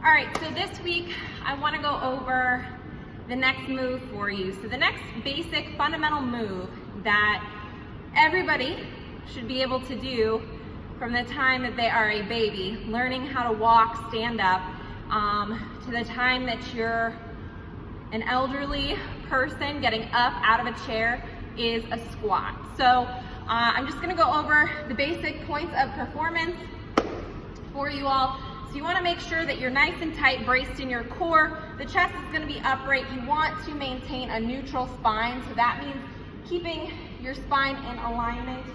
All right, so this week I want to go over the next move for you. So the next basic fundamental move that everybody should be able to do from the time that they are a baby, learning how to walk, stand up, to the time that you're an elderly person getting up out of a chair, is a squat. So I'm just going to go over the basic points of performance for you all. So you want to make sure that you're nice and tight, braced in your core. The chest is going to be upright. You want to maintain a neutral spine. So that means keeping your spine in alignment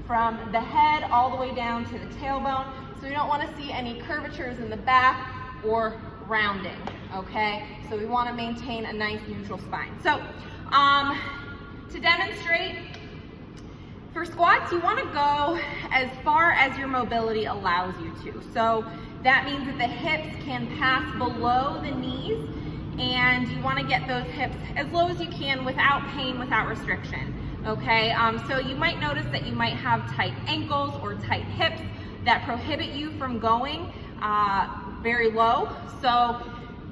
from the head all the way down to the tailbone. So we don't want to see any curvatures in the back or rounding, okay? So we want to maintain a nice neutral spine. So to demonstrate, for squats, you want to go as far as your mobility allows you to. So that means that the hips can pass below the knees, and you want to get those hips as low as you can without pain, without restriction, okay? So you might notice that you might have tight ankles or tight hips that prohibit you from going very low. So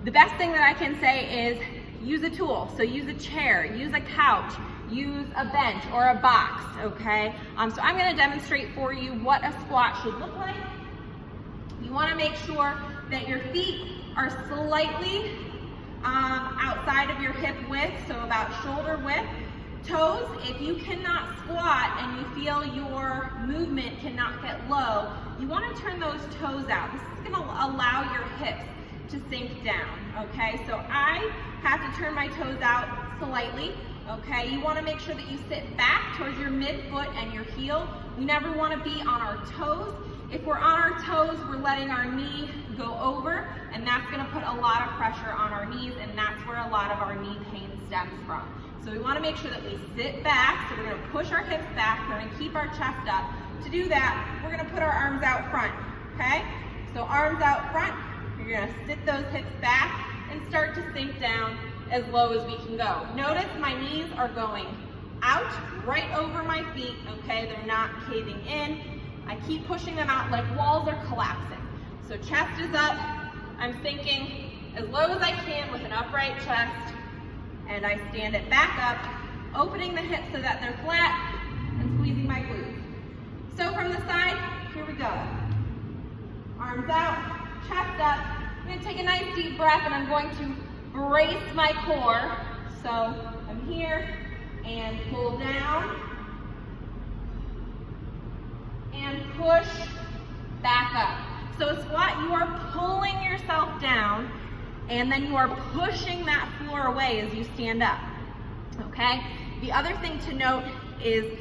the best thing that I can say is use a tool. So use a chair, use a couch, use a bench or a box, okay? So I'm going to demonstrate for you what a squat should look like. You want to make sure that your feet are slightly outside of your hip width, so about shoulder width. Toes, if you cannot squat and you feel your movement cannot get low, you want to turn those toes out. This is going to allow your hips to sink down, okay? So I have to turn my toes out slightly, okay? You want to make sure that you sit back towards your midfoot and your heel. We never want to be on our toes. If we're on our toes, we're letting our knee go over, and that's going to put a lot of pressure on our knees, and that's where a lot of our knee pain stems from. So we want to make sure that we sit back. So we're going to push our hips back. We're going to keep our chest up. To do that, we're going to put our arms out front, okay? So arms out front. You're going to sit those hips back and start to sink down as low as we can go. Notice my knees are going out right over my feet, okay? They're not caving in. I keep pushing them out like walls are collapsing. So chest is up. I'm sinking as low as I can with an upright chest, and I stand it back up, opening the hips so that they're flat and squeezing my glutes. So from the side, here we go. Arms out, chest up. I'm going to take a nice deep breath, and I'm going to brace my core. So I'm here and pull down and push back up. So a squat, you are pulling yourself down, and then you are pushing that floor away as you stand up, okay? The other thing to note is,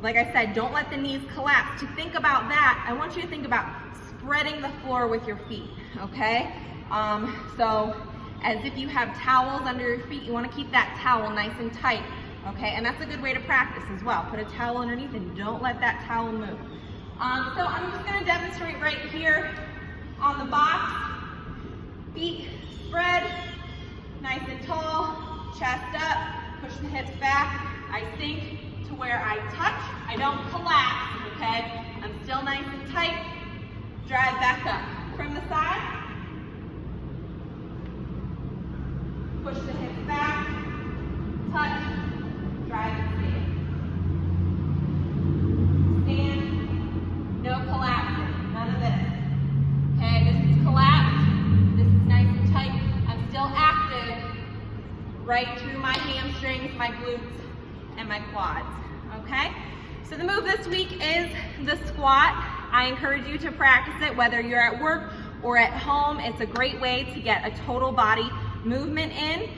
like I said, don't let the knees collapse. To think about that, I want you to think about spreading the floor with your feet, okay? So as if you have towels under your feet, you want to keep that towel nice and tight, okay? And that's a good way to practice as well. Put a towel underneath and don't let that towel move. So I'm just going to demonstrate right here on the box. Feet spread, nice and tall, chest up, push the hips back. I sink to where I touch. I don't collapse, okay? I'm still nice and tight. Drive back up. From the side, push the hips back, touch, drive and stand. Stand, no collapsing, none of this. Okay, this is collapsed, this is nice and tight. I'm still active right through my hamstrings, my glutes, and my quads, okay? So the move this week is the squat. I encourage you to practice it whether you're at work or at home. It's a great way to get a total body movement in.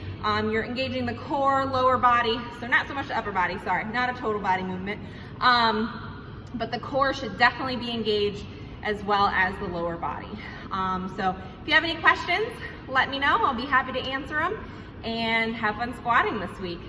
You're engaging the core, lower body, so not so much the upper body, sorry, not a total body movement. But the core should definitely be engaged as well as the lower body. So if you have any questions, let me know. I'll be happy to answer them, and have fun squatting this week.